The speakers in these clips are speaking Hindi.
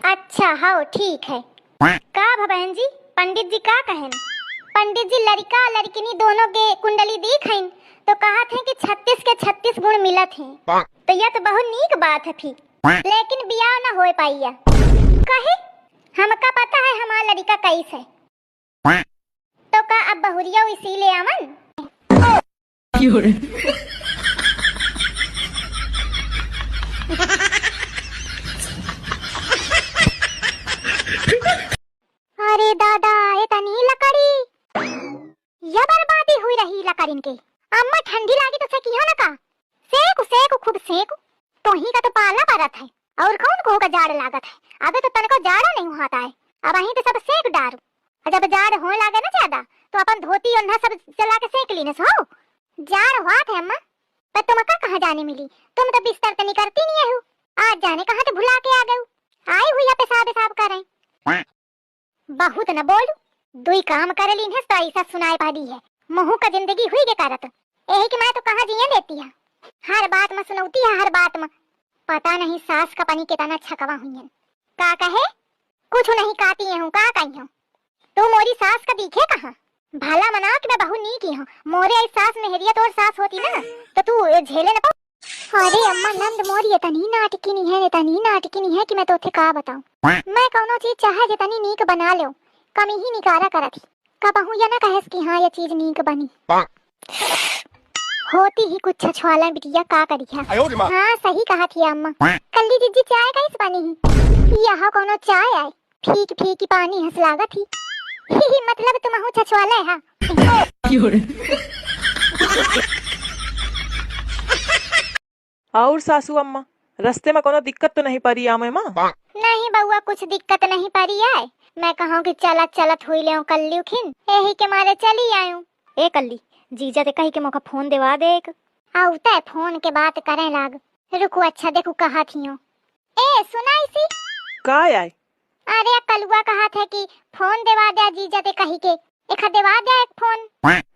अच्छा हाँ ठीक है। का बहन जी पंडित जी का कहन? पंडित जी लड़का लड़किनी दोनों के कुंडली दिख हईन तो कहा थे कि 36 के 36 गुण मिलत हैं। तो यह तो बहुत नीक बात है फिर, लेकिन बियाह ना हो पाइया कहे हमका पता है हमारा लड़का कैस है। तो का अब बहुरिया इसीलिए आवन अरे दादा ये तनी लकड़ी या बर्बादी हुई रही लकड़ी इनके। अम्मा ठंडी लागी तो सकिया ना का सेक सेक खूब सेक तो ही का तो पाला परत है और कौन को का जाड़ लागत है। अबे तो तनको जाड़ा नहीं होता है, अब अही तो सब सेक डारू और जब जाड़ हो लागे ना ज्यादा तो अपन धोती और सब जला के सेक ली ना सो जाड़ हुआ है। अम्मा पर तुम का कहां जाने मिली, तुम तो बिस्तर तनी करती नहीं हो, आज जाने कहां तो भुला के आ गए। आई हुई पेशाब पेशाब करें बहुत न बोलू दुई काम कर ली है तो ऐसा सुनाई पादी है महू का जिंदगी हुई के करत यही कि मैं तो कहां जिया देती है हर बात में सुनौती है हर बात में पता नहीं सास का पानी कितना छकवा हुई है। का कहे कुछ नहीं काती हूँ का कही हूँ तू मोरी सास का दिखे कहाँ भला मना कि मैं बहु नी की हूँ मोरे सास मेहरिया तो और सास होती ना तो तू झेले न पाऊ। अरे अम्मा नंद मोरी इतनी नाटकिनी है कि मैं तो थे का बताऊं। मैं कौनो चीज चाहे जितनी नीक बना लो कमी ही निकारा करत कबहू या ना कहेस कि हाँ ये चीज नीक बनी होती ही कुछ छछवाला बिटिया का करिया। हाँ सही कहा थी अम्मा कल्ली जिज्जी चाय कैस बनी ही यहाँ कोनो चाय आए फीक फीकी पानी हंस लागत ही मतलब तुम छछवाला है। और सासू अम्मा रास्ते में कोनो दिक्कत तो नहीं पड़ी आमे माँ? नहीं बउआ कुछ दिक्कत नहीं पड़ी आए, मैं कहूँ कि चलत चलत हुई ले कल्ली खिन यही के मारे चली आयूं। ए कल्ली जीजा ते कही के मौका फोन देवा दे एक आउता है फोन के बात करें लाग रुको अच्छा देखो कहा थी ए सुनाई सी का आए? अरे कलुआ कहा था कि फोन देवा दे जीजा ते कही के एक देवा दे एक फोन।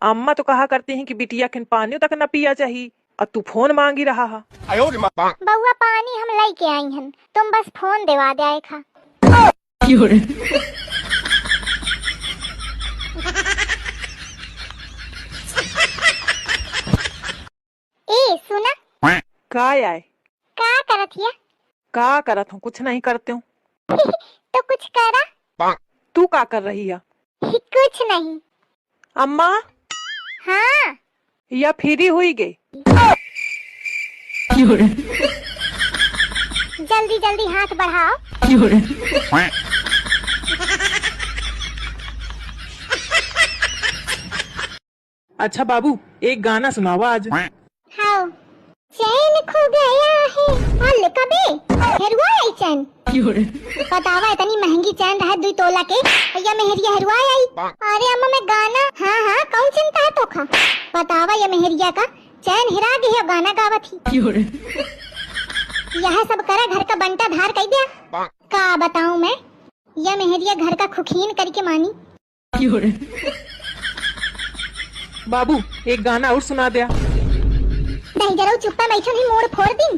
अम्मा तो कहा करती हैं कि बिटिया खिन पानी तक न पिया चाहिए और तू फोन मांगी रहा है। बउआ पानी हम लाई के आई हन तुम बस फोन देवा दे खा। ए सुना का आए? का करत हिया? का करत हूँ कुछ नहीं करते हूँ। तो कुछ करा। तू का कर रही है? कुछ नहीं। अम्मा हाँ या फ्री हुई गई? जल्दी जल्दी हाथ बढ़ाओ। अच्छा बाबू एक गाना सुनावा आज। हाँ चैन खो गया है हल कबे हेरुआ आई चैन बतावा इतनी महंगी चैन रहा 2 तोला के या मेहरिया हेरुआ आई। अरे अम्मा मैं गाना हाँ हाँ कौन चिंता है तो खा बतावा या मेहरिया का चैन हिरा गई है गाना गावत ही यह सब करा घर का बंटा धार कह दिया का बताऊं मैं या मेहरिया घर का खुखीन करके मानी। बाबू एक गाना और सुना दिया। नहीं जरा चुप्पा बैठो नहीं मोड़ फोड़ दी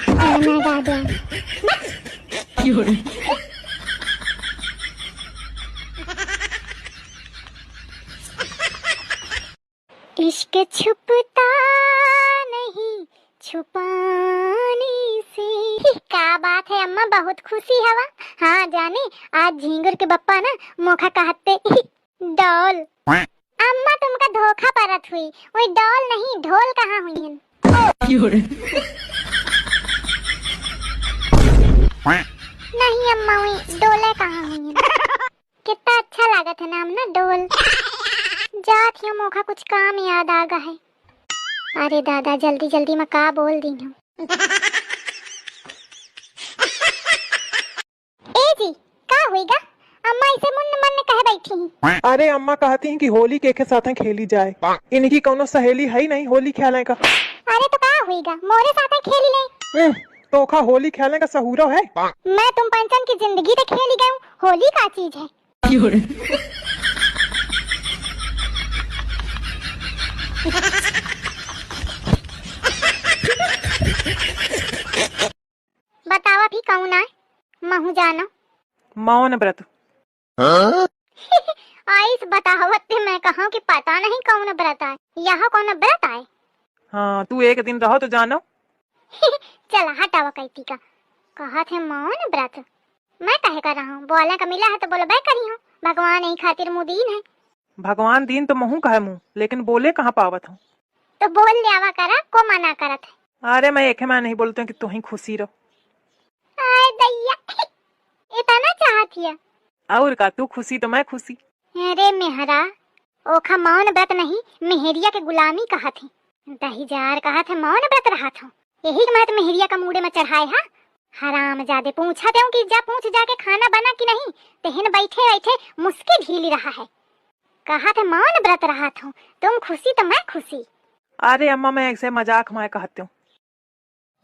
गाना गा दिया। इश्क छुपता नहीं छुपाने से क्या बात है अम्मा बहुत खुशी हवा। हाँ जाने आज झींगुर के बप्पा ना मोखा कहते डॉल अम्मा तुमका धोखा परत हुई वही डॉल नहीं ढोल कहाँ हुई है। नहीं अम्मा वही डोले कहाँ हुई है। कितना अच्छा लागत है नाम ना डोल जात ही मोखा कुछ काम याद आ गया है। अरे दादा जल्दी जल्दी मैं का बोल दी हूँ। ए जी का होएगा अम्मा इसे मुन्न मन कह बैठी हैं। अरे अम्मा कहती हैं कि होली के साथ खेली जाए, इनकी कौनो सहेली है ही नहीं होली खेलने का। अरे तो का होएगा मोरे साथ खेली ले तो खा होली खेलने का सहूरो है। मैं तुम पंचन की जिंदगी तो खेली गई हूँ होली का चीज है। बतावा भी कहूँ ना महू जाना मौन व्रत। आइस बतावत पे मैं कहूँ कि पता नहीं कौन व्रत है, यह कौन व्रत है। हाँ तू एक दिन रहो तो जानो। चला हटावा कैती का कहा थे मौन व्रत। मैं कहे कर रहा हूँ, बोले का मिला है तो बोलो बै करी हूँ। भगवान यही खातिर मुदीन है। भगवान दीन तो महू कहे मुँह, लेकिन बोले कहाँ पावत हूँ। तो बोल ले आवा करा को मना करत है। अरे मैं एक मैं नहीं बोलती हूँ कि तू ही खुशी रहो। आय दैया इतना चाहती है। और का तू खुशी तो मैं खुशी। अरे मेहरा ओखा मौन व्रत नहीं मेहरिया के गुलामी कहा थे। दही जार कहा थे मौन व्रत रहा था। यही मैं तो मेहरिया का मुड़े में चढ़ाए हा। हराम जादे पूछा दे कि जा पूछ जाके खाना बना कि नहीं। तेहन बैठे बैठे मुस्की ढीली रहा है। कहा थे मौन व्रत रहा था, तुम खुशी तो मैं खुशी। अरे अम्मा मैं ऐसे मजाक में कहती हूँ।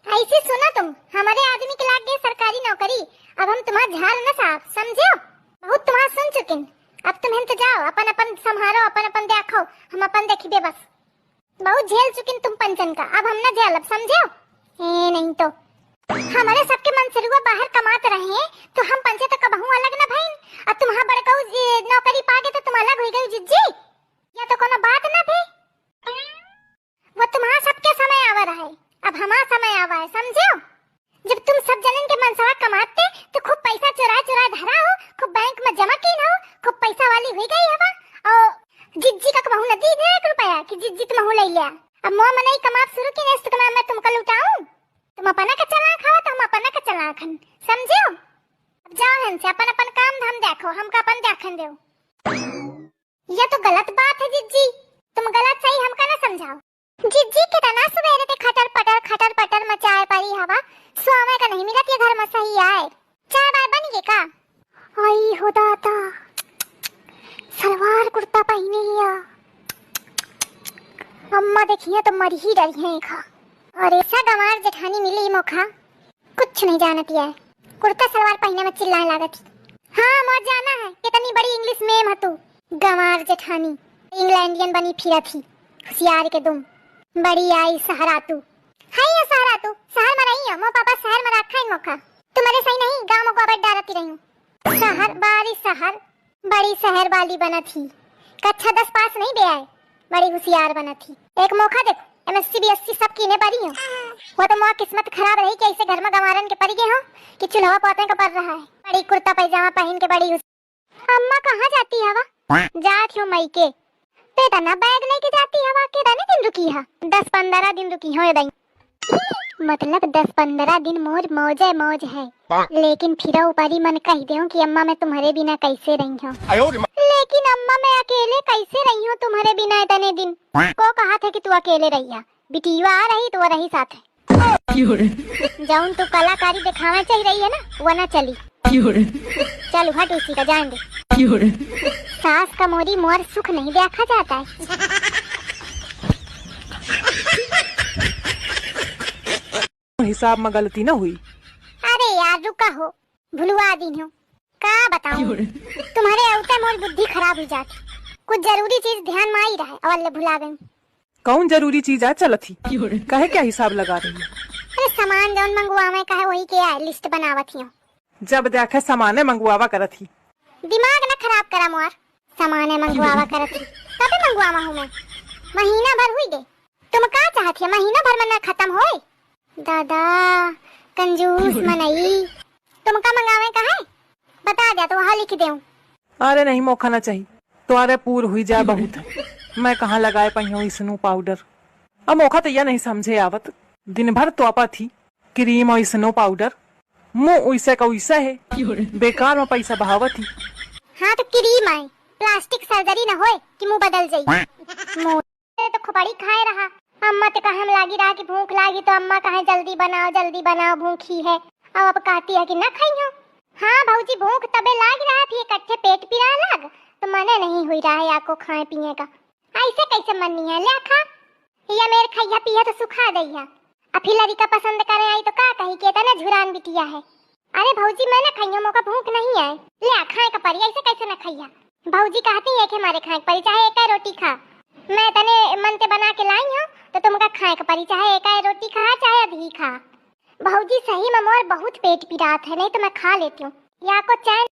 ऐसे सुना तुम हमारे आदमी के लाग गए सरकारी नौकरी। अब हम तुम्हारा झाल न साफ समझो। बहुत तुम्हारा सुन चुके। अब तुम्हें तो जाओ अपन अपन संभालो, अपन अपन देखो, हम अपन देखिए बस। बहुत झेल चुके तुम पंचन का, अब हम न झेल अब समझो। ए नहीं तो हमारे सबके मन से रुआ बाहर कमाते रहे तो हम पंचे तक कबहू अलग न भईन। अब तुम्हारा बड़का नौकरी पागे तो तुम अलग हो गई जिज्जी। या तो कोनो बात न भई। वो तुम्हारा सबके समय आवा रहा है, अब हमारा समय आवा है समझो। जब तुम सब जनन के मनसवा कमाते तो खूब पैसा चुरा चुरा धरा हो, खूब बैंक में जमा की हो, खूब पैसा वाली हुई गई हवा। और जिज्जी का कमाऊ न दी 1 रुपया कि जिज्जी तुम ले लिया। अब मोह मन ही कमा शुरू की नेस्त कमा मैं तुमको लुटाऊं। तुम अपना का चला खाओ तो हम अपना का चला खन समझो। अब जाओ हन से अपन अपन काम धाम देखो, हमका अपन देखन दो। ये तो गलत बात है जिज्जी, तुम गलत सही हमका ना समझाओ। जिज्जी के तना सवेरे ते खटर पटर मचाए पड़ी हवा। स्वामी का नहीं मिलत ये घर में सही आए। चाय बार बन गए का? आई हो दाता सलवार कुर्ता पहने हिया। अम्मा देखिए तो मर ही डरी है खा। और ऐसा गंवार जेठानी मिली मोखा कुछ नहीं जानती है। कुर्ता सलवार पहने में चिल्लाने लागत। हाँ मोर जाना है कितनी बड़ी इंग्लिश में है तू। गंवार जेठानी इंग्लैंडियन बनी फिरा थी होशियार के दुम। बड़ी आई सहारा तू हाय ये सहारा तू शहर में रही हो। मो पापा शहर में रखा है मोखा तुम्हारे सही नहीं गांव में गोबर डालती रही हूँ। शहर बारी शहर बड़ी शहर वाली बना थी। कक्षा 10 पास नहीं बे आए, बड़ी होशियार बना थी। एक मौका देखो MSc BSc सब कीने पड़ी हो। वो तो मोर किस्मत खराब रही कि ऐसे घर में गंवारन के पड़ी गए हो कि चूल्हा पोते का पड़ रहा है। बड़ी कुर्ता पैजामा पहन के बड़ी अम्मा कहाँ जाती है हवा? जात हो मई के बेटा ना बैग लेके जाती हवा के दाने दिन रुकी है। 10-15 दिन रुकी हो दई। मतलब 10-15 दिन मोर मौज है। लेकिन फिर ऊपरी मन कह दे कि अम्मा मैं तुम्हारे बिना कैसे रही हूँ। लेकिन अम्मा मैं अकेले कैसे रही हूँ तुम्हारे बिना इतने दिन। को कहा था कि तू अकेले रही है, बिटिया आ रही तो वो रही साथ है। जाऊन तू कलाकारी दिखावे चाहिए रही है ना वो ना चली। चलो हट उसी का जान दे। सास का मोरी मोर सुख नहीं देखा जाता है। हिसाब में गलती ना हुई। अरे यार रुका हो भुलवा दी हो का बताऊं। तुम्हारे औते मोर बुद्धि खराब हो जाती। कुछ जरूरी चीज ध्यान में आई रहा और भुला गई। कौन जरूरी चीज है चल थी कहे क्या हिसाब लगा रही है। अरे सामान जौन मंगवावे का है वही के है लिस्ट बनावत ही। जब देखे सामाने मंगवावा करत ही। दिमाग न खराब करा मोर। सामाने मंगवावा करत ही कब मंगवावा हूं मैं। महीना भर हुई गए। तुम का चाहती है महीना भर में ना खत्म होए। दादा कंजूस मनई तुम का मंगावे का है बता दिया तो वहाँ लिख देऊं। अरे नहीं मौका ना चाहिए तो अरे पूर हुई जाए बहुत है। मैं कहाँ लगाए पाई हूँ स्नो पाउडर। अब मौका तो यह नहीं समझे आवत। दिन भर तोपा थी क्रीम और स्नो पाउडर। मुँह वैसे का वैसा है बेकार में पैसा बहावत थी। हाँ तो क्रीम आए प्लास्टिक सर्जरी न होए कि मुँह बदल जाये। मुँह तो खुपड़ी खाए रहा। अम्मा तो कहा लागी रहा कि भूख लागी तो अम्मा कहे जल्दी बनाओ भूखी है। अब कहती है कि न खाई हो। हाँ भाऊजी भूख तबे लाग रहा थी इकट्ठे पेट पिरा लग तो मने नहीं हुई रहा है आपको खाए पिए का। ऐसे कैसे मन नहीं है ले खा या मेरे खैया पिया तो सुखा दैया। अभी लड़का पसंद करे आई तो का कही के तना झुरान बिटिया है। अरे भाऊजी मैं न खाइयो मौका भूख नहीं है ले खाए का परी ऐसे कैसे न खैया। भाऊजी कहती है कि हमारे खाए परी चाहे एक रोटी खा। मैं तने मन ते बना के लाई हूँ तो तुमका खाए का परी चाहे एक रोटी खा चाहे आधी खा। भाऊजी सही में मोर बहुत पेट पिरात है नहीं तो मैं खा लेती हूँ या को चैन